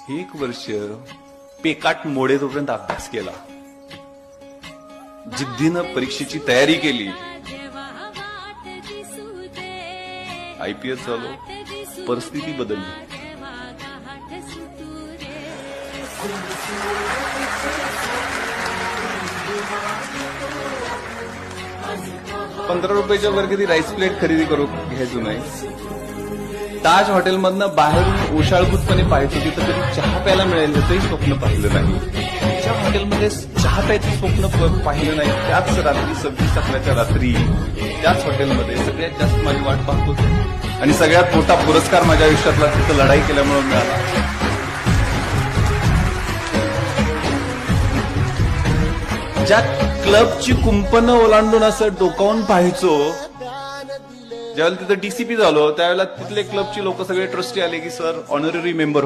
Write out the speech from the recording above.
एक वर्ष पेकाट मोडे तोपर्यंत अभ्यास केला, जिद्दीनं परीक्षेची तयारी केली. IPS झालो, परिस्थिती बदलली. ₹15 वर कधी राईस प्लेट खरेदी करू घ्यायचो नाही. ताज हॉटेलमधनं बाहेरून ओशाळभूतपणे पाहायचो, तिथं कधी चहा प्यायला मिळेल याचंही स्वप्न पाहिलं नाही. ज्या हॉटेलमध्ये चहा प्यायचं स्वप्न पाहिलं नाही, त्याच रात्री 26 अकराच्या रात्री त्याच हॉटेलमध्ये सगळ्यात जास्त माझी वाट पाहतो आणि सगळ्यात मोठा पुरस्कार माझ्या आयुष्यातला तिथं लढाई केल्यामुळे मिळाला. ज्या क्लबची कुंपनं ओलांडून असं डोकावून पाहायचो, ज्यावेळेला तिथं DCP झालो त्यावेळेला तिथले क्लबची लोक सगळे ट्रस्टी आले की सर ऑनररी मेंबर